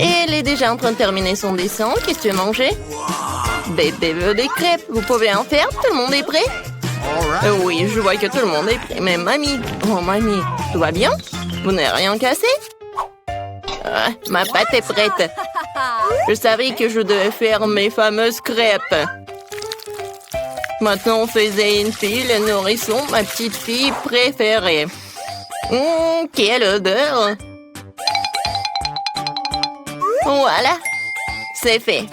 Elle est déjà en train de terminer son dessin. Qu'est-ce que tu veux manger? Bébé veut des crêpes. Vous pouvez en faire? Tout le monde est prêt? Oui, je vois que tout le monde est prêt. Mais mamie, oh mamie, tout va bien? Vous n'avez rien cassé? Ah, ma pâte est prête. Je savais que je devais faire mes fameuses crêpes. Maintenant, on faisait une fille, le nourrisson, ma petite fille préférée. Quelle odeur! Voilà, c'est fait.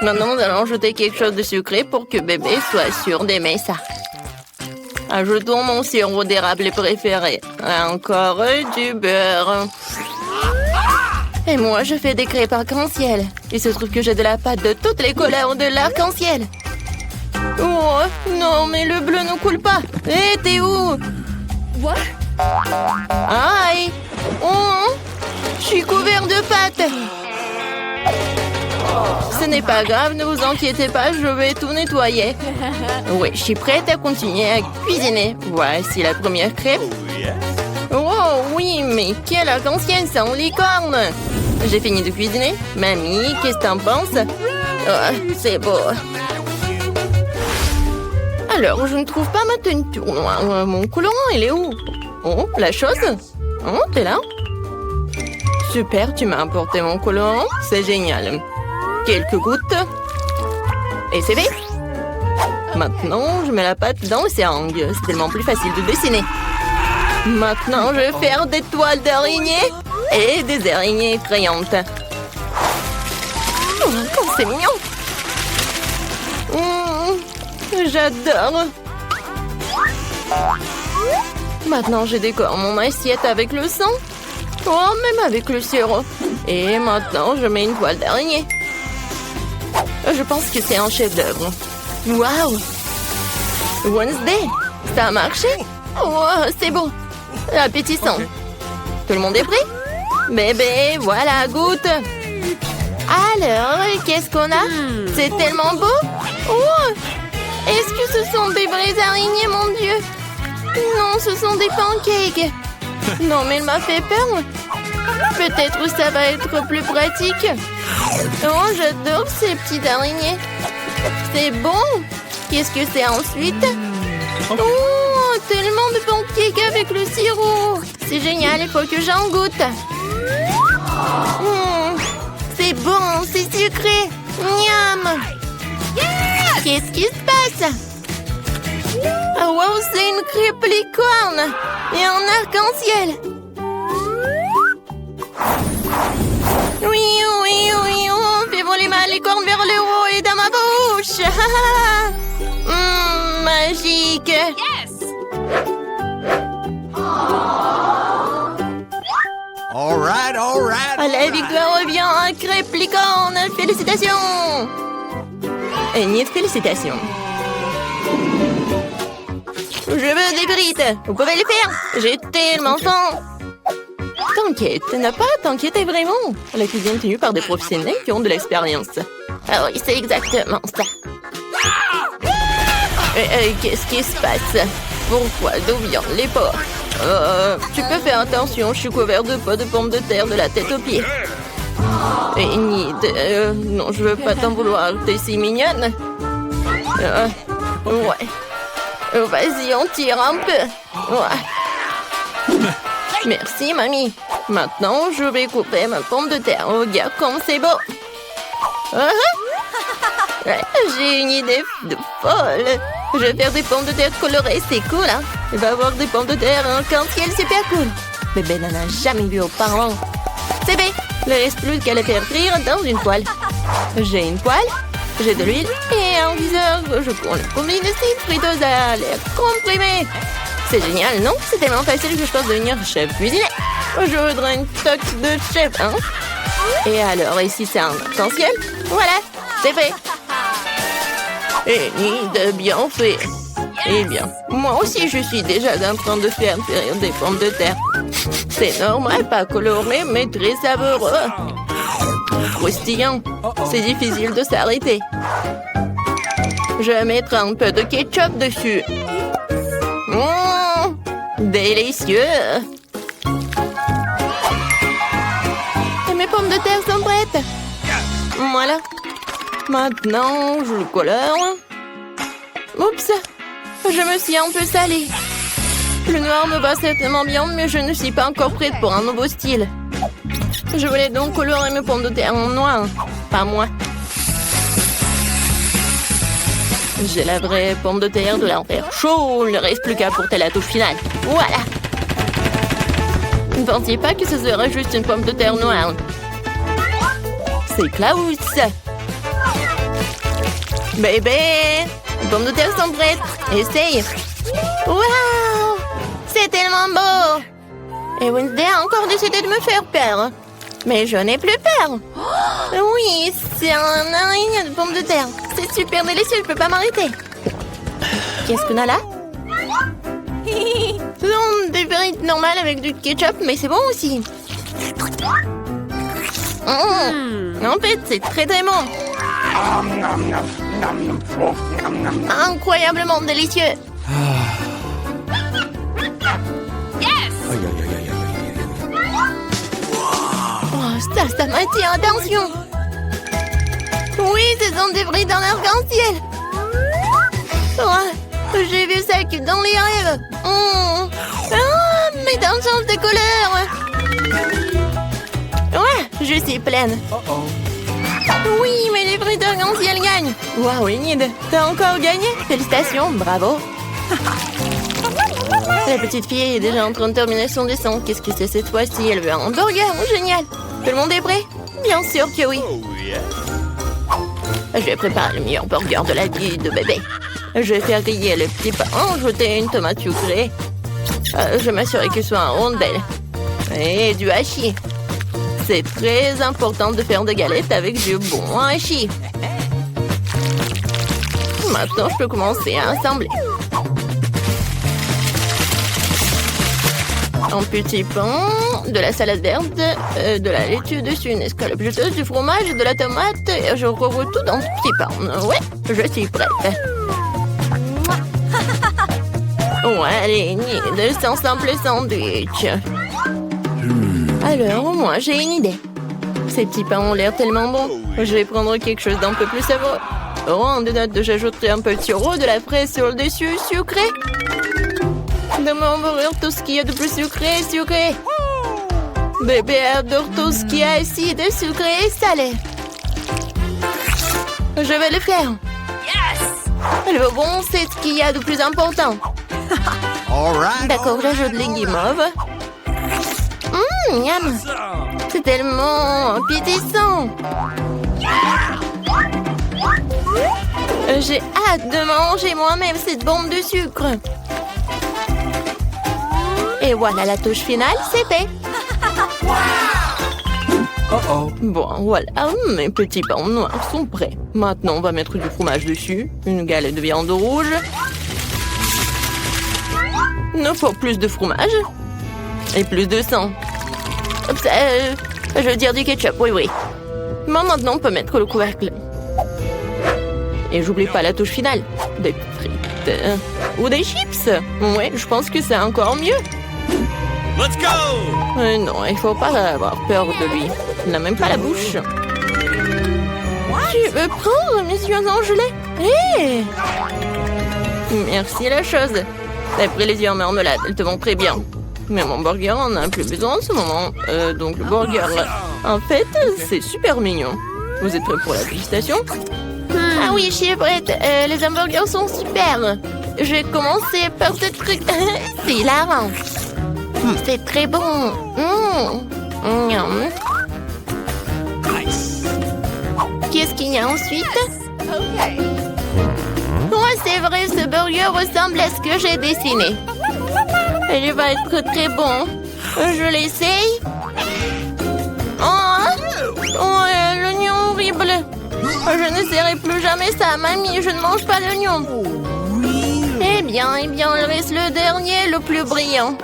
Maintenant, nous allons ajouter quelque chose de sucré pour que bébé soit sûr d'aimer ça. Ajoutons mon sirop d'érable préféré. Encore du beurre. Et moi, je fais des crêpes arc-en-ciel. Il se trouve que j'ai de la pâte de toutes les couleurs de l'arc-en-ciel. Oh, non, mais le bleu ne coule pas. Hé, t'es où? What? Aïe! Oh, je suis couvert de pâte. Ce n'est pas grave, ne vous inquiétez pas, je vais tout nettoyer. Oui, je suis prête à continuer à cuisiner. Voici la première crêpe. Oh oui, mais quelle arc-en-ciel sans licorne! J'ai fini de cuisiner. Mamie, qu'est-ce que t'en penses? Oh, c'est beau. Alors, je ne trouve pas ma teinture noire. Mon colorant, il est où? Oh, la chose? Oh, t'es là? Super, tu m'as apporté mon colorant. C'est génial. Quelques gouttes. Et c'est fait. Maintenant, je mets la pâte dans le seringue. C'est tellement plus facile de dessiner. Maintenant, je vais faire des toiles d'araignées et des araignées effrayantes. Oh, comme c'est mignon! J'adore! Maintenant, je décore mon assiette avec le sang. Oh, même avec le sirop. Et maintenant, je mets une toile d'araignée. Je pense que c'est un chef-d'œuvre. Waouh! Wednesday, ça a marché? Oh, c'est beau! Appétissant. Okay. Tout le monde est prêt? Bébé, voilà, goûte. Alors, qu'est-ce qu'on a? C'est tellement beau. Oh! Est-ce que ce sont des vraies araignées, mon Dieu? Non, ce sont des pancakes. Non, mais elle m'a fait peur. Peut-être ça va être plus pratique. Oh, j'adore ces petites araignées. C'est bon. Qu'est-ce que c'est ensuite? Oh, tellement de pancakes avec le sirop. C'est génial, il faut que j'en goûte. C'est bon, c'est sucré. Miam. Qu'est-ce qui se passe? Oh, wow, c'est une crêpe licorne et un arc-en-ciel. Oui, oui, oui, on fait voler ma licorne vers le haut et dans ma bouche. Magique. Yes! All right, all right. La victoire revient à crêpe licorne. Félicitations. Et ni de félicitations. Je veux des frites. Vous pouvez les faire. J'ai tellement faim. T'inquiète, n'a pas à t'inquiéter vraiment. La cuisine est tenue par des professionnels qui ont de l'expérience. Ah oui, c'est exactement ça. Qu'est-ce qui se passe? Pourquoi? D'où viennent les porcs? Tu peux faire attention, je suis couvert de pots de pommes de terre de la tête aux pieds. Et ni de... non, je veux pas t'en vouloir, t'es si mignonne. Ouais. Vas-y, on tire un peu. Ouais. Merci, mamie. Maintenant, je vais couper ma pomme de terre. Regarde comme c'est beau. Ouais, j'ai une idée de folle. Je vais faire des pommes de terre colorées, c'est cool, hein? Il va y avoir des pommes de terre en arc-en-ciel super cool. Bébé n'en a jamais vu auparavant. C'est bien. Il ne reste plus qu'à les faire frire dans une poêle. J'ai une poêle, j'ai de l'huile et un viseur. Je prends le combine de friteuse à l'air comprimé. C'est génial, non? C'est tellement facile que je pense devenir chef cuisinier. Je voudrais une toque de chef, hein? Et alors, ici, c'est un arc-en-ciel. Voilà, c'est fait. Et ni de bien fait. Eh bien, moi aussi, je suis déjà en train de faire frire des pommes de terre. C'est normal, pas coloré, mais très savoureux. Croustillant. C'est difficile de s'arrêter. Je vais mettre un peu de ketchup dessus. Délicieux. Mais pommes de terre sont prêtes. Voilà. Maintenant, je le colore. Oups, je me suis un peu salée. Le noir me va certainement bien, mais je ne suis pas encore prête pour un nouveau style. Je voulais donc colorer mes pommes de terre en noir. Pas moi. J'ai la vraie pomme de terre de l'enfer chaud. Il ne reste plus qu'à porter la touche finale. Voilà. Ne pensiez pas que ce serait juste une pomme de terre noire. C'est Klaus. Bébé, les pommes de terre sont prêtes. Essaye. Waouh, c'est tellement beau. Et Wednesday a encore décidé de me faire peur. Mais je n'ai plus peur. Oui, c'est un araignée de pommes de terre. C'est super délicieux, je peux pas m'arrêter. Qu'est-ce qu'on a là? Des frites normales avec du ketchup, mais c'est bon aussi. En fait, c'est très très bon. Incroyablement délicieux. Oh, ça m'attire, attention. Oui, ce sont des frites en arc-en-ciel. Oh, j'ai vu ça que dans les rêves. Mais dans le sens de couleur. Ouais, je suis pleine. Oui, mais les frites arc-en-ciel gagnent. Waouh, Enid, t'as encore gagné? Félicitations, bravo. La petite fille est déjà en train de terminer son dessin. Qu'est-ce que c'est cette fois-ci? Elle veut un hamburger. Génial. Tout le monde est prêt? Bien sûr que oui. Je vais préparer le meilleur burger de la vie de bébé. Je vais faire griller le petit pain, ajouter une tomate sucrée. Je vais m'assurer qu'il soit en rondelle. Et du hachis. C'est très important de faire des galettes avec du bon hachis. Maintenant, je peux commencer à assembler. Un petit pain, de la salade verte, de la laitue dessus, une escalope juteuse, du fromage, de la tomate. Et je recouvre tout dans ce petit pain. Ouais, je suis prête. Ouais, allez, de son simple sandwich. Alors, moi, j'ai une idée. Ces petits pains ont l'air tellement bons. Je vais prendre quelque chose d'un peu plus savoureux. Oh, en note, j'ajouterai un peu de sirop, de la fraise sur le dessus, sucré. Dans mon burger, tout ce qu'il y a de plus sucré, sucré. Bébé adore tout ce qui est acide, sucré et salé. Je vais le faire. Le bon, c'est ce qu'il y a de plus important. D'accord, j'ajoute les guimauves. Miam. C'est tellement appétissant. J'ai hâte de manger moi-même cette bombe de sucre. Et voilà la touche finale, c'est fait. Bon, voilà, mes petits pains noirs sont prêts. Maintenant, on va mettre du fromage dessus, une galette de viande rouge. Il nous faut plus de fromage et plus de sang. Je veux dire du ketchup, oui. Maintenant, on peut mettre le couvercle. Et j'oublie pas la touche finale. Des frites ou des chips. Ouais, je pense que c'est encore mieux. Let's go! Non, il faut pas avoir peur de lui. Il n'a même pas la bouche. Tu veux prendre mes yeux en gelée? Hé! Merci la chose. T'as pris les yeux en marmelade, elles te vont très bien. Mais mon burger en a plus besoin en ce moment. Donc le burger, en fait, c'est super mignon. Vous êtes prêts pour la dégustation? Ah oui, je suis prête. Les hamburgers sont super. Je vais commencer par ce truc. C'est hilarant. C'est très bon. Qu'est-ce qu'il y a ensuite? Ouais, c'est vrai, ce burger ressemble à ce que j'ai dessiné. Il va être très bon. Je l'essaye. Oh, l'oignon horrible. Je ne serai plus jamais ça, mamie. Je ne mange pas l'oignon. Eh bien, il reste le dernier, le plus brillant.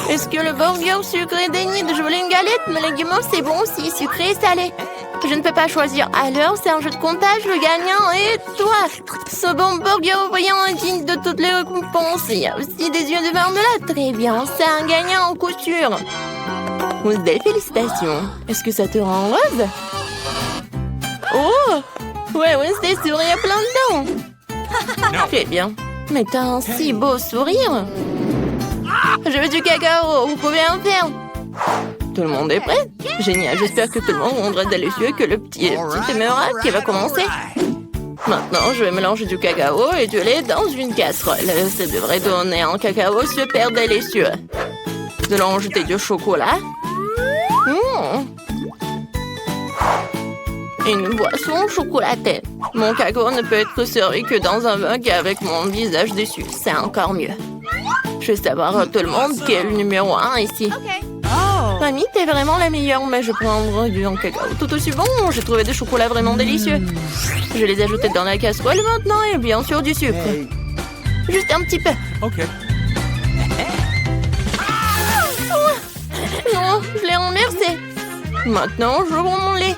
Est-ce que le burger sucré d'Enid? Je voulais une galette, mais les guimauves, c'est bon aussi, sucré et salé. Je ne peux pas choisir. Alors, c'est un jeu de comptage, le gagnant est toi. Ce bon burger brillant est digne de toutes les récompenses. Il y a aussi des yeux de marmelade. Très bien, c'est un gagnant en coup sûr. Wednesday, félicitations. Est-ce que ça te rend heureuse? Oh! Ouais, Wednesday sourit à plein dedans. Très bien. Mais t'as un si beau sourire. Je veux du cacao, vous pouvez en faire. Tout le monde est prêt? Génial, j'espère que tout le monde rendra délicieux que le petit éphéméral qui va commencer. Maintenant, je vais mélanger du cacao et du lait dans une casserole. Ça devrait donner un cacao super délicieux. Nous allons ajouter du chocolat. Une boisson chocolatée. Mon cacao ne peut être servi que dans un mug avec mon visage dessus. C'est encore mieux. Je veux savoir à tout le monde qui est le numéro 1 ici. Mamie, t'es vraiment la meilleure, mais je prendrai du cacao tout aussi bon. J'ai trouvé des chocolats vraiment délicieux. Je vais les ajouter dans la casserole maintenant et bien sûr du sucre. Juste un petit peu. OK. Non, je l'ai renversé. Maintenant, je roule mon lait.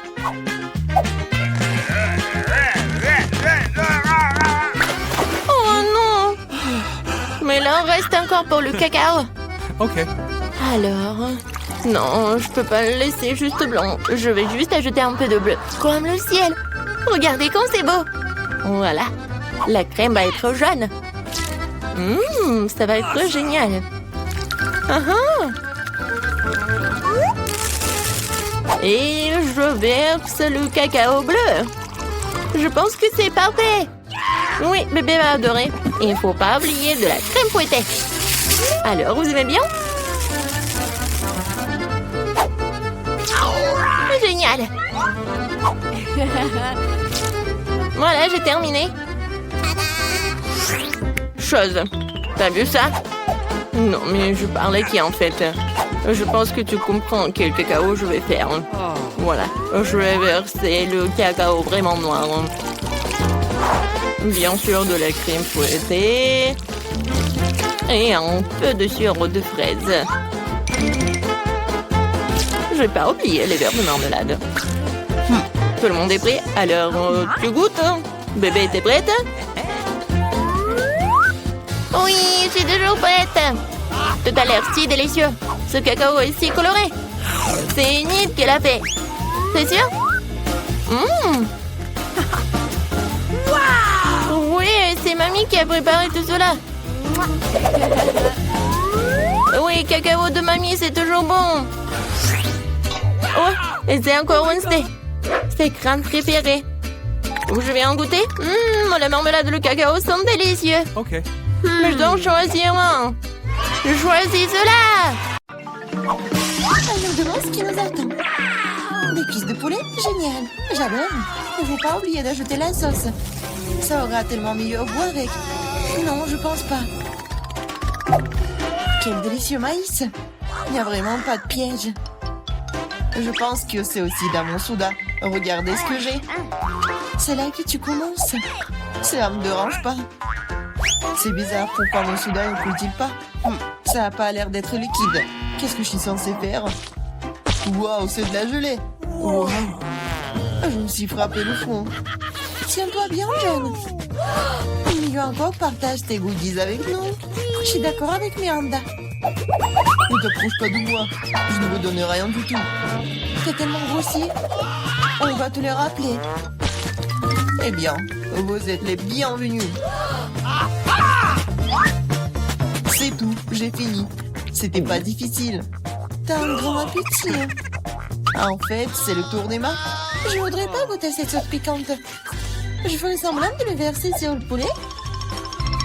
Oh non! Mais là, reste encore pour le cacao. OK. Alors... Non, je peux pas le laisser juste blanc. Je vais juste ajouter un peu de bleu. Comme le ciel. Regardez comme c'est beau. Voilà. La crème va être jaune. Ça va être génial. Et je verse le cacao bleu. Je pense que c'est parfait. Oui, bébé va adorer. Il ne faut pas oublier de la crème fouettée. Alors, vous aimez bien? Génial. Voilà, j'ai terminé. Chose. T'as vu ça? Non, mais je parlais qui en fait? Je pense que tu comprends quel cacao je vais faire. Voilà, je vais verser le cacao vraiment noir. Bien sûr, de la crème fouettée. Et un peu de sirop de fraise. Je vais pas oublier les verres de marmelade. Tout le monde est prêt? Alors, tu goûtes? Bébé, t'es prête? Oui, je suis toujours prête. Tout a l'air si délicieux. Ce cacao est si coloré. C'est Enid qui l'a fait. C'est sûr? Oui, c'est mamie qui a préparé tout cela. Oui, cacao de mamie, c'est toujours bon. Oh, et c'est encore Wednesday. C'est crâne préféré. Je vais en goûter. La marmelade et le cacao sont délicieux. OK. Mais je dois en choisir un. Je choisis cela. Je me demande ce qui nous attend. Des cuisses de poulet? Génial. J'adore. Il ne faut pas oublier d'ajouter la sauce. Ça aura tellement mieux au goût avec. Non, je pense pas. Quel délicieux maïs. Il n'y a vraiment pas de piège. Je pense que c'est aussi dans mon soda. Regardez ce que j'ai. C'est là que tu commences. Ça me dérange pas. C'est bizarre, pourquoi mon soda ne coule-t-il pas? Ça n'a pas l'air d'être liquide. Qu'est-ce que je suis censée faire? Waouh, c'est de la gelée. Wow. Je me suis frappé le front. Tiens-toi bien, John. Mieux encore, partage tes goodies avec nous. Je suis d'accord avec Miranda. Ne t'approche pas de moi. Je ne vous donne rien du tout. T'es tellement grossi. On va te le rappeler. Eh bien, vous êtes les bienvenus. C'est tout, j'ai fini. C'était pas difficile. T'as un grand appétit. En fait, c'est le tour d'Emma. Je voudrais pas goûter cette sauce piquante. Je ferais semblant de le verser sur le poulet.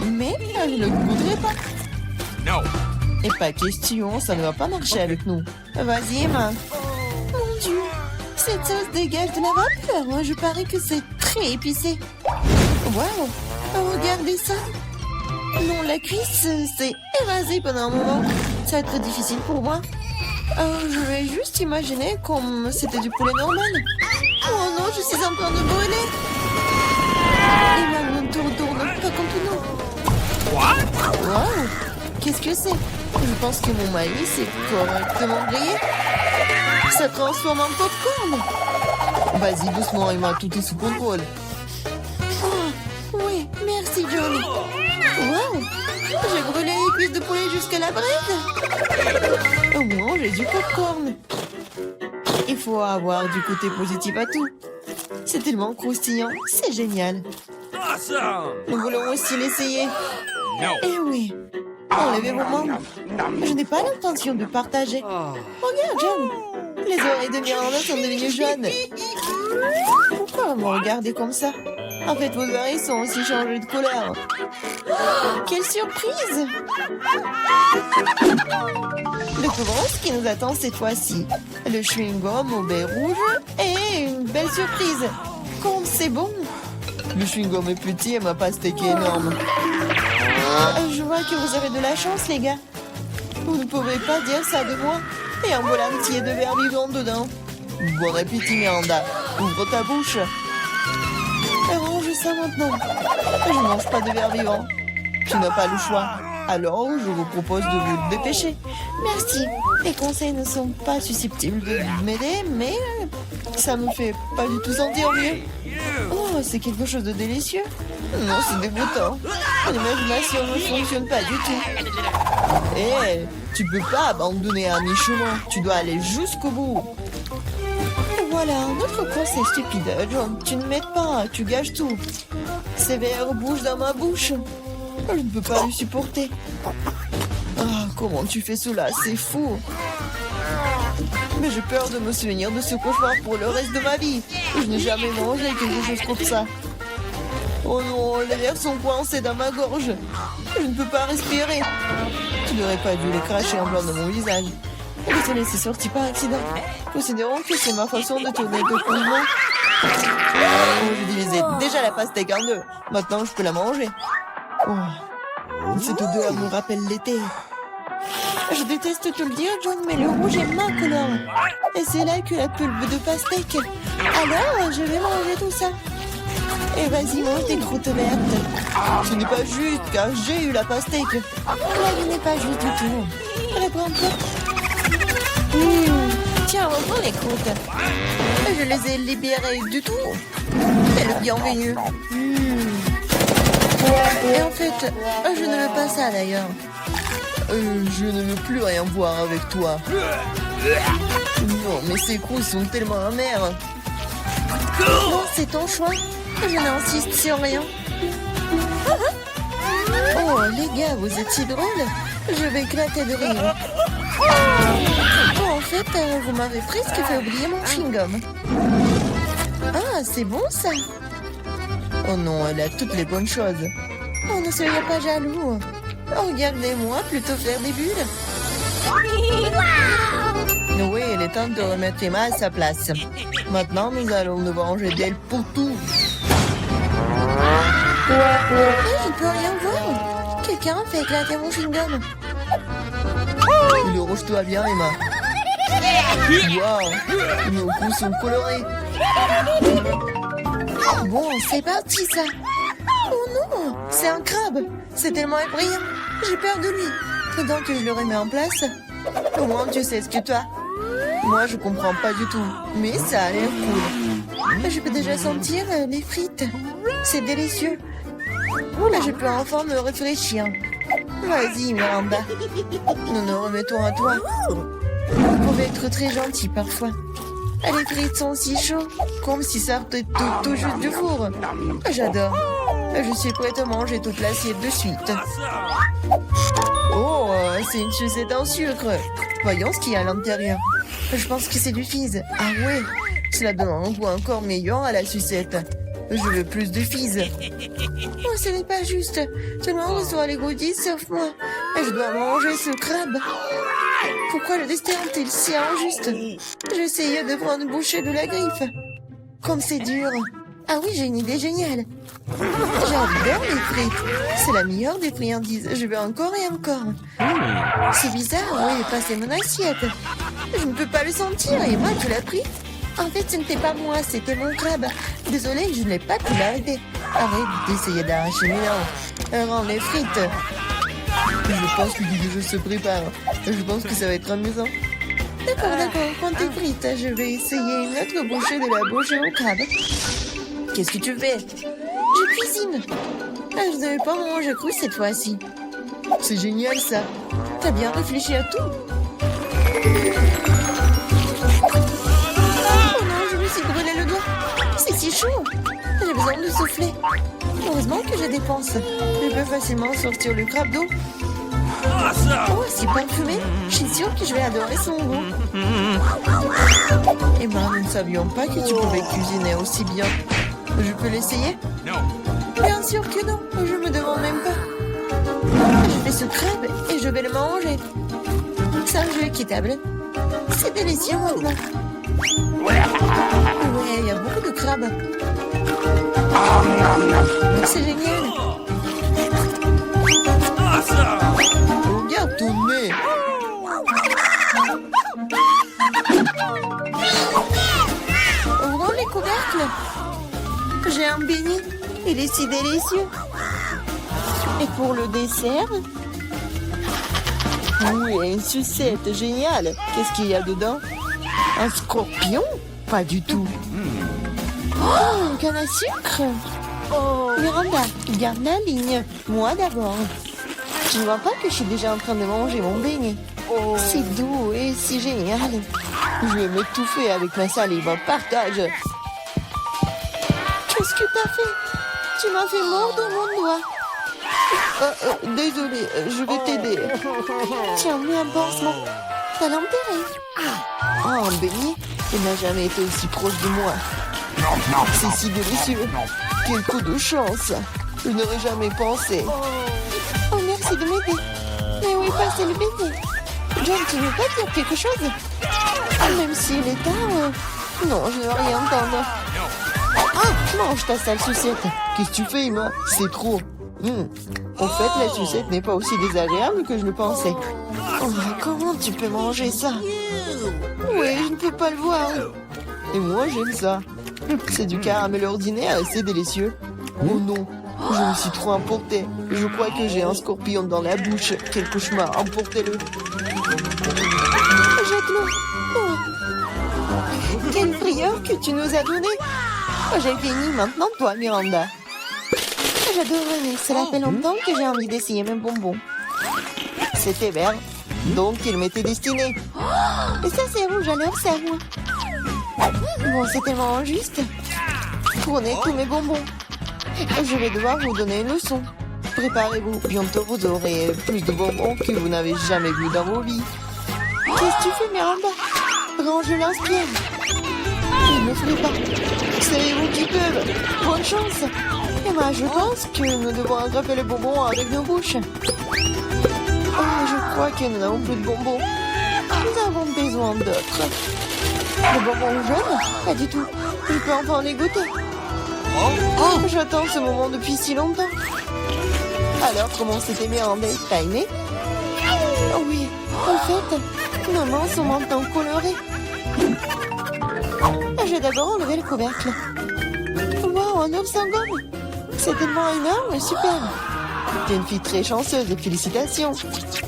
Mais je ne le goûterai pas. No. Et pas question, ça ne va pas marcher avec nous. Vas-y, Emma. Mon Dieu, cette sauce dégage de la vapeur. Je parie que c'est très épicé. Waouh, regardez ça. Non, la cuisse s'est érasée pendant un moment. Ça va être difficile pour moi. Je vais juste imaginer comme c'était du poulet normal. Oh non, je suis en train de brûler. Emma, ne te retourne pas contre nous. Waouh, qu'est-ce que c'est? Je pense que mon maïs est correctement grillé. Ça transforme en popcorn. Vas-y, doucement, Emma, tout est sous contrôle. Oh, oui, merci, Johnny. Waouh, j'ai brûlé les cuisses de poulet jusqu'à la bride. Au moins, j'ai du popcorn. Il faut avoir du côté positif à tout. C'est tellement croustillant, c'est génial. Awesome! Nous voulons aussi l'essayer. No. Eh oui, enlevez vos mains. Je n'ai pas l'intention de partager. Regarde, John. Les oreilles de Miranda sont devenues jaunes. Pourquoi vous me regardez comme ça? En fait, vos oreilles sont aussi changées de couleur. Quelle surprise! Découvrons ce qui nous attend cette fois-ci. Le chewing-gum au baie rouge et une belle surprise. Comme c'est bon! Le chewing-gum est petit et ma pastèque est énorme. Je vois que vous avez de la chance, les gars. Vous ne pouvez pas dire ça de moi. Et un bol entier de verre vivant dedans. Bon appétit, Miranda. Ouvre ta bouche. Range ça maintenant. Je ne mange pas de verre vivant. Tu n'as pas le choix. Alors, je vous propose de vous dépêcher. Merci. Les conseils ne sont pas susceptibles de m'aider, mais ça me fait pas du tout sentir mieux. Oh, c'est quelque chose de délicieux. Non, c'est dégoûtant. Mon imagination ne fonctionne pas du tout. Eh, tu peux pas abandonner à mi-chemin. Tu dois aller jusqu'au bout. Voilà, notre conseil stupide. John, tu ne m'aides pas, tu gâches tout. Ces verres bougent dans ma bouche. Je ne peux pas le supporter. Ah, comment tu fais cela? C'est fou. Mais j'ai peur de me souvenir de ce cauchemar pour le reste de ma vie. Je n'ai jamais mangé quelque chose comme ça. Oh non, les verres sont coincés dans ma gorge. Je ne peux pas respirer. Tu n'aurais pas dû les cracher en blanc dans mon visage. Désolé, c'est sorti par accident. Considérons que c'est ma façon de tourner le condiment. Oh, j'ai divisé déjà la pastèque en deux. Maintenant, je peux la manger. Oh, cette odeur me rappelle l'été. Je déteste te le dire, John, mais le rouge est ma couleur. Et c'est là que la pulpe de pastèque. Alors, je vais manger tout ça. Et vas-y, mange des croûtes vertes. Ce n'est pas juste, car j'ai eu la pastèque. La vie n'est pas juste du tout. Reprends-toi. Tiens, reprends les croûtes. Je les ai libérées du tout. C'est le bienvenu. Et en fait, je ne veux pas ça d'ailleurs. Je ne veux plus rien voir avec toi. Non, mais ces croûtes sont tellement amères. Bon, c'est ton choix. Je n'insiste sur rien. Oh, les gars, vous êtes si drôles. Je vais éclater de rire. Oh, en fait, vous m'avez presque fait oublier mon chewing-gum. Ah, c'est bon ça. Oh non, elle a toutes les bonnes choses. Oh, ne soyez pas jaloux. Oh, regardez-moi plutôt faire des bulles. Oui, il est temps de remettre les mains à sa place. Maintenant, nous allons nous venger d'elle pour tout. Je ne peux rien voir. Quelqu'un fait éclater mon chewing-gum. Rouge-toi bien, Emma. Waouh, nos coups sont colorés. Bon, c'est parti, ça. Oh non, c'est un crabe. C'est tellement effrayant. J'ai peur de lui. Pendant que je le remets en place, au moins tu sais ce que toi. Moi, je comprends pas du tout, mais ça a l'air cool. Je peux déjà sentir les frites. C'est délicieux. Là, je peux enfin me réfléchir. Vas-y, Miranda. Nous nous remettons à toi. Vous pouvez être très gentil parfois. Les frites sont si chaudes, comme si ça sortait tout juste du four. J'adore. Je suis prête à manger toute l'assiette de suite. Oh, c'est une sucette en sucre. Voyons ce qu'il y a à l'intérieur. Je pense que c'est du fizz. Ah ouais, cela donne un goût encore meilleur à la sucette. Je veux plus de fizz. Oh, ce n'est pas juste. Tout le monde reçoit les goodies sauf moi. Je dois manger ce crabe. Pourquoi le destin est-il si injuste? J'essayais de prendre une bouchée de la griffe. Comme c'est dur. Ah oui, j'ai une idée géniale. J'adore les frites. C'est la meilleure des friandises. Je veux encore et encore. C'est bizarre, où est passé mon assiette? Je ne peux pas le sentir. Et moi, tu l'as pris? En fait, ce n'était pas moi, c'était mon crabe. Désolée, je n'ai pas pu l'arrêter. Arrête d'essayer d'arracher mes dents. Rends les frites. Je pense que quelque chose se prépare. Je pense que ça va être amusant. D'accord, prends tes frites. Je vais essayer une autre bouchée de la bouche au crabe. Qu'est-ce que tu fais? Je cuisine. Je ne devais pas manger cru cette fois-ci. C'est génial ça. T'as bien réfléchi à tout. si chaud. J'ai besoin de souffler. Heureusement que je dépense. Je peux facilement sortir le crabe d'eau. Awesome! Oh, c'est parfumé. Je suis sûre que je vais adorer son goût. Eh ben, nous ne savions pas que tu pouvais cuisiner aussi bien. Je peux l'essayer? No. Bien sûr que non. Je me demande même pas. Je fais ce crabe et je vais le manger. C'est un jeu équitable. C'est délicieux maintenant. Ouais, il y a beaucoup de crabes. C'est génial. Awesome! Regarde ton nez. Ouvrons les couvercles. J'ai un beignet. Il est si délicieux. Et pour le dessert? Oui, une sucette, génial. Qu'est-ce qu'il y a dedans? Un scorpion? Pas du tout. Oh, une canne à sucre. Miranda, garde la ligne. Moi d'abord. Tu ne vois pas que je suis déjà en train de manger mon beignet? C'est doux et si génial. Je vais m'étouffer avec ma salive. Partage. Qu'est-ce que t'as fait? Tu m'as fait mordre mon doigt. Désolé, je vais t'aider. Tiens, mets un pansement. T'as l'enterré. Oh, un beignet. Il n'a jamais été aussi proche de moi. C'est si délicieux. Quel coup de chance. Je n'aurais jamais pensé. Oh, merci de m'aider. Mais où est passé le beignet? John, tu veux pas dire quelque chose? Même s'il est tard... Non, je ne veux rien entendre. Ah, mange ta sale sucette. Qu'est-ce que tu fais, Emma? C'est trop. En fait, la sucette n'est pas aussi désagréable que je le pensais. Oh, comment tu peux manger ça? Oui, je ne peux pas le voir. Et moi, j'aime ça. C'est du caramel ordinaire et c'est délicieux. Oh non, je me suis trop emportée. Je crois que j'ai un scorpion dans la bouche. Quel cauchemar, emportez-le. Jette-le. Oh. Quelle frayeur que tu nous as donné. Oh, j'ai fini maintenant, toi, Miranda. J'adorerais. Cela fait longtemps que j'ai envie d'essayer mes bonbons. C'était vert, donc il m'était destiné. Et ça, c'est rouge, alors c'est à moi. Bon, c'est tellement injuste. Prenez tous mes bonbons. Je vais devoir vous donner une leçon. Préparez-vous. Bientôt, vous aurez plus de bonbons que vous n'avez jamais vu dans vos vies. Qu'est-ce que tu fais, Miranda? Range l'inspire. Il ne ferait pas. C'est vous qui peuvent. Bonne chance. Emma, je pense que nous devons attraper les bonbons avec nos bouches. Oh, je crois que nous n'avons plus de bonbons. Nous avons besoin d'autres. Les bonbons jaunes? Pas du tout. Je peux enfin les goûter. Oh, j'attends ce moment depuis si longtemps. Alors, comment c'était Miranda? T'as aimé? Oh oui, en fait, nos mains sont maintenant colorées. Je vais d'abord enlever le couvercle. Wow, un œuf sans gomme. C'est tellement énorme, super. T'es une fille très chanceuse et félicitations.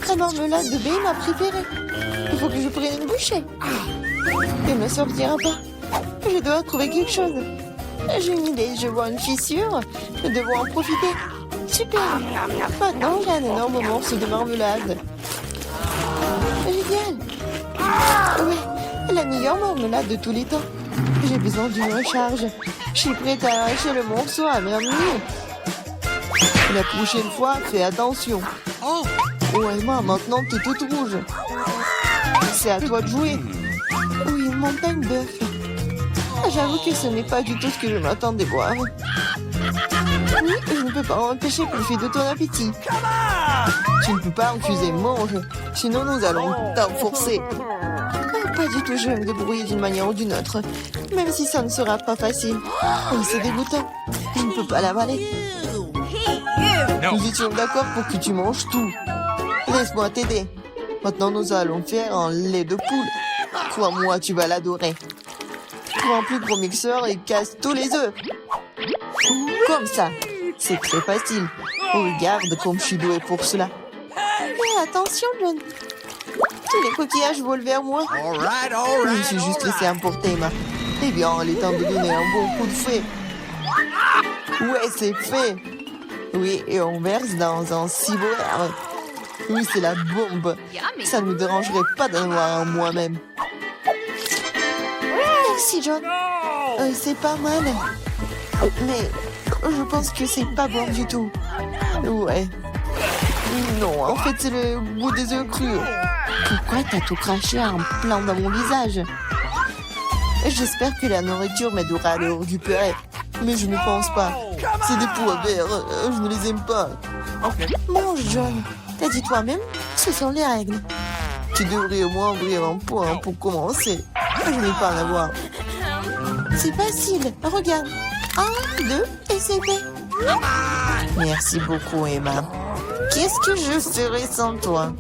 La marmelade de baie est ma préférée. Il faut que je prenne une bouchée. Elle ne sortira pas. Je dois trouver quelque chose. J'ai une idée, je vois une fissure. Nous devons en profiter. Super. Maintenant, j'ai un énorme morceau de marmelade. Génial. Oui, la meilleure marmelade de tous les temps. J'ai besoin d'une recharge. Je suis prête à arracher le morceau à ma mine. La prochaine fois, fais attention. Oh, Emma, maintenant t'es toute rouge. C'est à toi de jouer. Oui, une montagne d'œufs. J'avoue que ce n'est pas du tout ce que je m'attendais voir. Oui, je ne peux pas empêcher profiter de ton appétit. Tu ne peux pas refuser, mange. Sinon, nous allons t'enforcer. Pas du tout, je vais me débrouiller d'une manière ou d'une autre. Même si ça ne sera pas facile. Oh, c'est dégoûtant. Je ne peux pas l'avaler. Nous étions d'accord pour que tu manges tout. Laisse-moi t'aider. Maintenant, nous allons faire un lait de poule. Crois-moi, tu vas l'adorer. Prends un plus gros mixeur et casse tous les œufs. Comme ça. C'est très facile. Regarde comme je suis douée pour cela. Mais attention, John. Tous les coquillages volent vers moi. Je me suis juste laissé emporter, Emma. Eh bien, il est temps de donner un bon coup de fouet. Ouais, c'est fait. Oui, et on verse dans un ciboire. Oui, c'est la bombe. Ça ne me dérangerait pas d'en avoir un moi-même. Merci, John. C'est pas mal. Mais je pense que c'est pas bon du tout. Ouais. Non, en fait, c'est le goût des œufs crus. Pourquoi t'as tout craché en plein dans mon visage? J'espère que la nourriture m'aidera à le récupérer. Mais je ne pense pas. C'est des pois verts. Je ne les aime pas. Mange, John. T'as dit toi-même, ce sont les règles. Tu devrais au moins ouvrir un point pour commencer. Je n'ai pas à avoir. C'est facile. Regarde. 1, 2, et c'est fait. Merci beaucoup, Emma. Qu'est-ce que je ferais sans toi?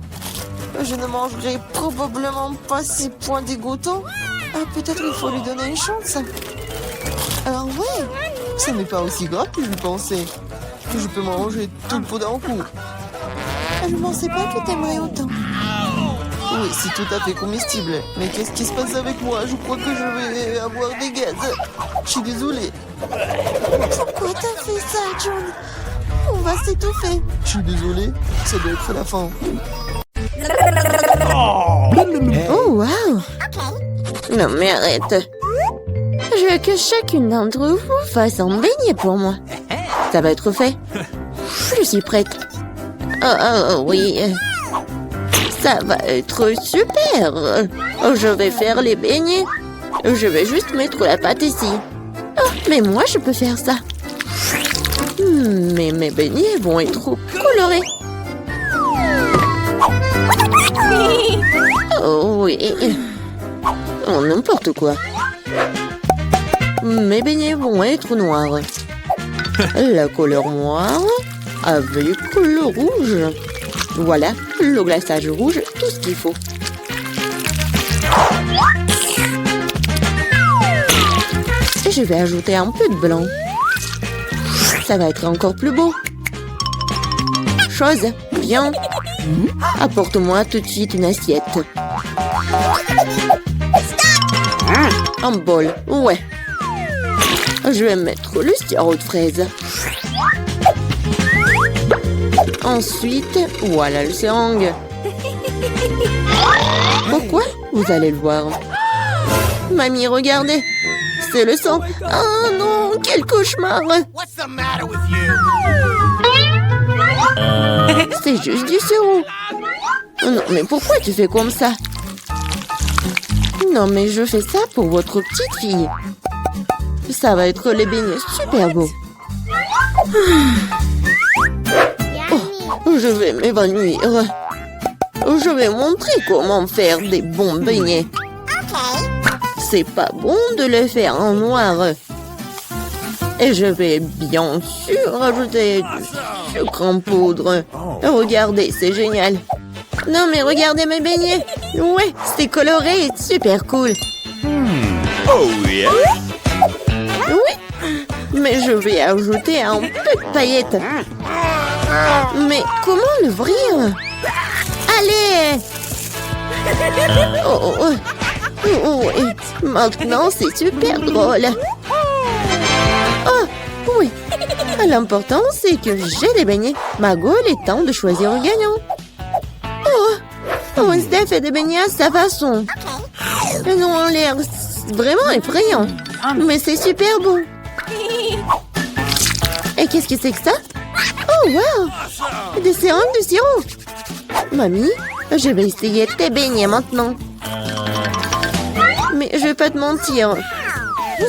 Je ne mangerai probablement pas ces points dégoûtants. Peut-être il faut lui donner une chance. Alors ouais, ce n'est pas aussi grave que je pensais. Je peux manger tout le pot d'un coup. Je ne pensais pas que t'aimerais autant. Oui, c'est tout à fait comestible. Mais qu'est-ce qui se passe avec moi? Je crois que je vais avoir des gaz. Je suis désolée. Pourquoi t'as fait ça, John? On va s'étouffer. Je suis désolée, ça doit être la fin. Oh, wow! Non, mais arrête. Je veux que chacune d'entre vous fasse un beignet pour moi. Ça va être fait. Je suis prête. Oh, oui. Ça va être super. Je vais faire les beignets. Je vais juste mettre la pâte ici. Oh, mais moi, je peux faire ça. Mais mes beignets vont être trop colorés. Oh oui. Oh, n'importe quoi. Mes beignets vont être noirs. La couleur noire avec le rouge. Voilà, le glaçage rouge, tout ce qu'il faut. Et je vais ajouter un peu de blanc. Ça va être encore plus beau. Chose, viens. Apporte-moi tout de suite une assiette. Un bol, ouais. Je vais mettre le sirop de fraise. Ensuite, voilà le seringue. Pourquoi? Vous allez le voir. Mamie, regardez. C'est le sang. Oh non, quel cauchemar. C'est juste du sirop. Non, mais pourquoi tu fais comme ça? Non, mais je fais ça pour votre petite fille. Ça va être les beignets super beaux. Oh, je vais m'évanouir. Je vais montrer comment faire des bons beignets. C'est pas bon de le faire en noir. Et je vais bien sûr ajouter du sucre en poudre. Regardez, c'est génial. Non, mais regardez mes beignets. Ouais, c'est coloré et super cool. Oh yeah. Oui, mais je vais ajouter un peu de paillettes. Mais comment l'ouvrir? Allez! Et maintenant, c'est super drôle. Oh, oui. L'important, c'est que j'ai des beignets. Margot, il est temps de choisir un gagnant. Oh, Wednesday fait des beignets à sa façon. Ils ont l'air vraiment effrayants. Mais c'est super bon. Et qu'est-ce que c'est que ça? Oh, wow! Des seringues de sirop. Mamie, je vais essayer tes beignets maintenant. Mais je vais pas te mentir.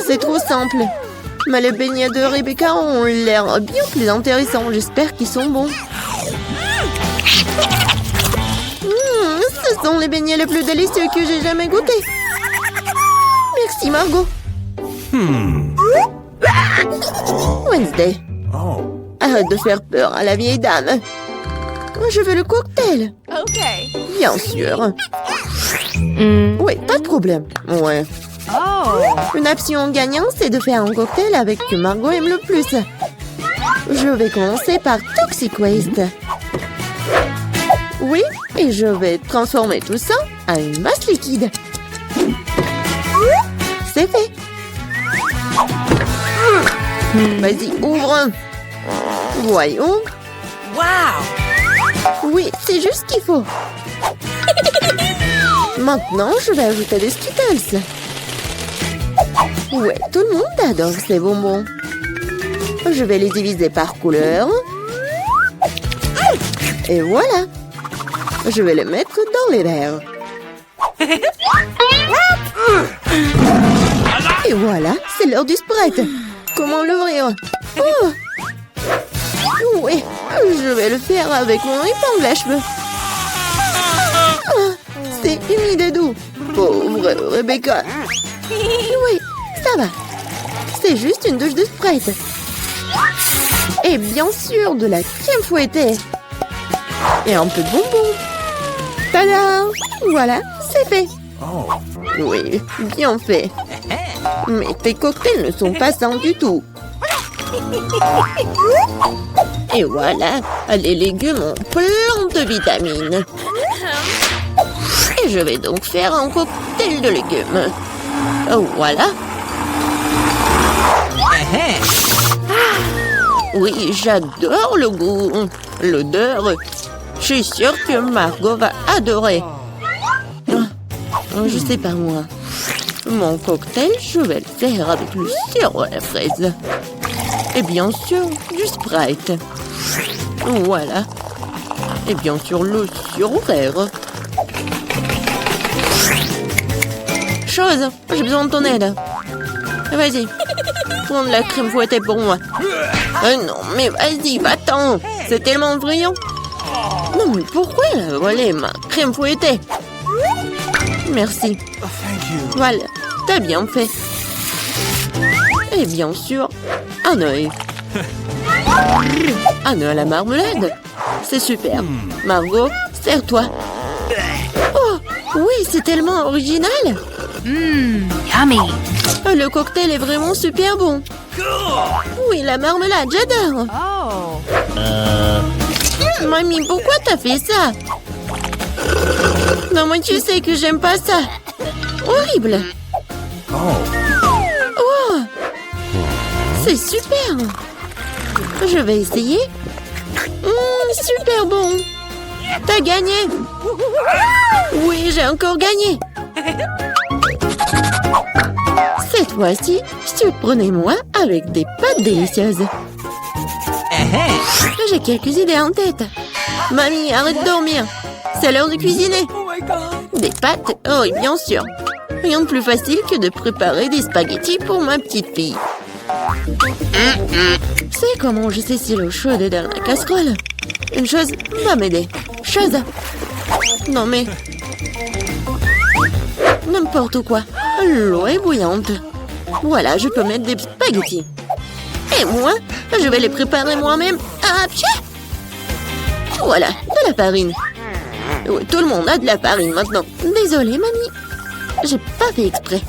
C'est trop simple. Mais les beignets de Rebecca ont l'air bien plus intéressants. J'espère qu'ils sont bons. Ce sont les beignets les plus délicieux que j'ai jamais goûtés. Merci, Margot. Wednesday. Arrête de faire peur à la vieille dame. Je veux le cocktail. Ok. Bien sûr. Oui, pas de problème. Ouais. Oh. Une option gagnante, c'est de faire un cocktail avec ce que Margot aime le plus. Je vais commencer par Toxic Waste. Oui, et je vais transformer tout ça en une masse liquide. C'est fait. Vas-y, ouvre. Voyons. Wow. Oui, c'est juste ce qu'il faut. Maintenant, je vais ajouter des Skittles. Ouais, tout le monde adore ces bonbons. Je vais les diviser par couleur. Et voilà. Je vais les mettre dans les verres. Et voilà, c'est l'heure du Sprite. Comment l'ouvrir? Oh! Oui, je vais le faire avec mon épingle à cheveux. Ah, c'est humide et doux. Pauvre Rebecca. Oui, ça va. C'est juste une douche de Sprite. Et bien sûr, de la crème fouettée. Et un peu de bonbons. Tada! Voilà, c'est fait. Oui, bien fait. Mais tes cocktails ne sont pas sains du tout. Et voilà, les légumes ont plein de vitamines. Et je vais donc faire un cocktail de légumes. Voilà. Oui, j'adore le goût, l'odeur. Je suis sûre que Margot va adorer. Je sais pas moi. Mon cocktail, je vais le faire avec le sirop à la fraise. Et bien sûr, du Sprite. Voilà. Et bien sûr, le sirop vert. Chose, j'ai besoin de ton aide. Vas-y, prends de la crème fouettée pour moi. Non, mais vas-y, va-t'en. C'est tellement brillant. Non, mais pourquoi elle a volé ma crème fouettée? Merci. Voilà, t'as bien fait. Et bien sûr, un œil. Un œil à la marmelade. C'est super. Margot, sers-toi. Oh, oui, c'est tellement original. Yummy. Le cocktail est vraiment super bon. Oui, la marmelade, j'adore. Mamie, pourquoi t'as fait ça? Non, moi, tu sais que j'aime pas ça. Horrible. Oh, c'est super. Je vais essayer. Super bon. T'as gagné. Oui, j'ai encore gagné. Cette fois-ci, surprenez-moi avec des pâtes délicieuses. J'ai quelques idées en tête. Mamie, arrête de dormir. C'est l'heure de cuisiner. Des pâtes? Oh, oui, bien sûr. Rien de plus facile que de préparer des spaghettis pour ma petite fille. C'est comment je sais si l'eau chaude est dans la casserole? Une chose va m'aider. Chose. Non mais... N'importe quoi. L'eau est bouillante. Voilà, je peux mettre des spaghettis. Et moi, je vais les préparer moi-même. Ah, pchit! Voilà, de la farine. Oui, tout le monde a de la farine maintenant. Désolée, mamie. J'ai pas fait exprès.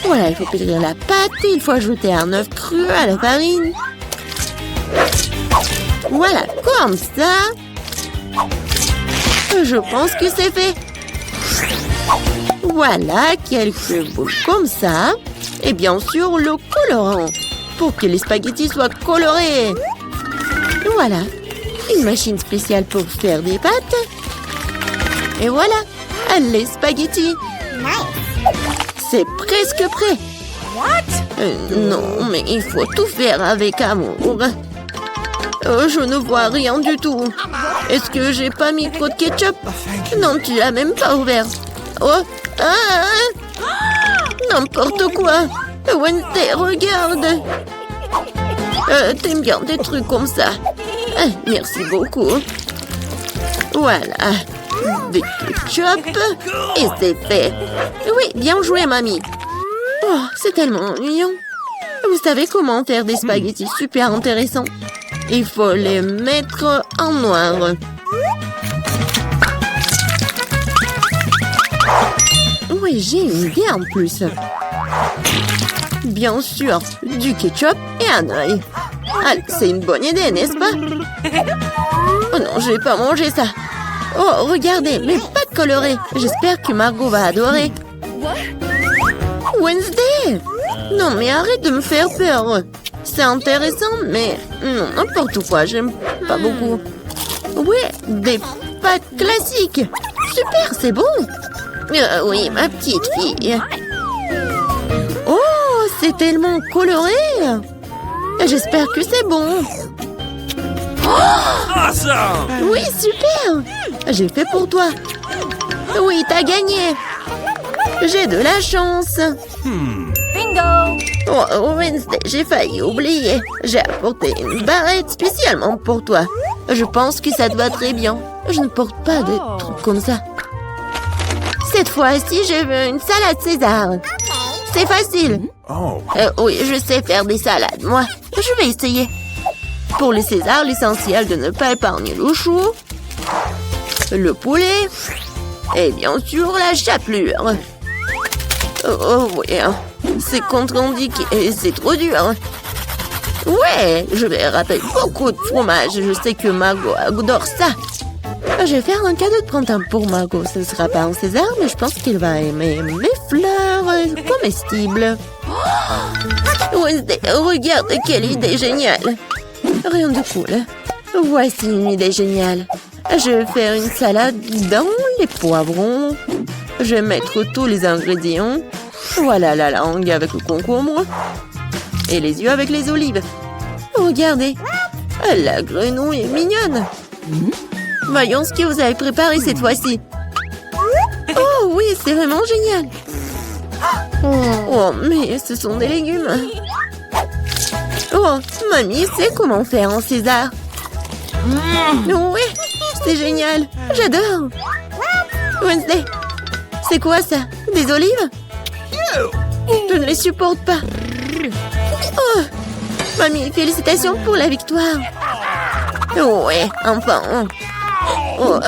Voilà, il faut pétrir la pâte. Il faut ajouter un œuf cru à la farine. Voilà, comme ça. Je pense que c'est fait. Voilà, quelques boules comme ça. Et bien sûr, le colorant. Pour que les spaghettis soient colorés. Voilà, une machine spéciale pour faire des pâtes. Et voilà, les spaghettis. C'est presque prêt. Non, mais il faut tout faire avec amour. Je ne vois rien du tout. Est-ce que j'ai pas mis trop de ketchup? Non, tu l'as même pas ouvert. Oh, n'importe quoi. Wednesday, regarde. T'aimes bien des trucs comme ça. Merci beaucoup. Voilà. Des ketchup. Et c'est fait. Oui, bien joué, mamie. Oh, c'est tellement ennuyant. Vous savez comment faire des spaghettis super intéressants? Il faut les mettre en noir. Oui, j'ai une idée en plus. Bien sûr, du ketchup et un œil. Ah, c'est une bonne idée, n'est-ce pas? Oh non, je vais pas manger ça. Oh, regardez, mes pâtes colorées. J'espère que Margot va adorer. Wednesday! Non, mais arrête de me faire peur. C'est intéressant, mais non, n'importe quoi, j'aime pas beaucoup. Ouais, des pâtes classiques. Super, c'est bon. Oui, ma petite fille. Oh, c'est tellement coloré. J'espère que c'est bon. Awesome! Oui, super! J'ai fait pour toi. Oui, t'as gagné. J'ai de la chance. Oh, Wednesday, j'ai failli oublier. J'ai apporté une barrette spécialement pour toi. Je pense que ça te va très bien. Je ne porte pas de trucs comme ça. Cette fois-ci, je veux une salade César. C'est facile. Oh. Oui, je sais faire des salades, moi. Je vais essayer. Pour les Césars, l'essentiel de ne pas épargner le chou, le poulet et bien sûr la chapelure. Oh oui, c'est contre-indiqué et c'est trop dur. Ouais, je vais râper beaucoup de fromage. Je sais que Margot adore ça. Je vais faire un cadeau de printemps pour Margot. Ce ne sera pas un César, mais je pense qu'il va aimer mes fleurs comestibles. Wednesday, regarde quelle idée géniale. Rien de cool. Voici une idée géniale. Je vais faire une salade dans les poivrons. Je vais mettre tous les ingrédients. Voilà la langue avec le concombre. Et les yeux avec les olives. Regardez. La grenouille est mignonne. Voyons ce que vous avez préparé cette fois-ci. Oh oui, c'est vraiment génial. Oh, mais ce sont des légumes. Oh, mamie sait comment faire un César. Oui, c'est génial. J'adore. Wednesday, c'est quoi ça? Des olives? Je ne les supporte pas. Oh, mamie, félicitations pour la victoire. Ouais, enfin. Oh,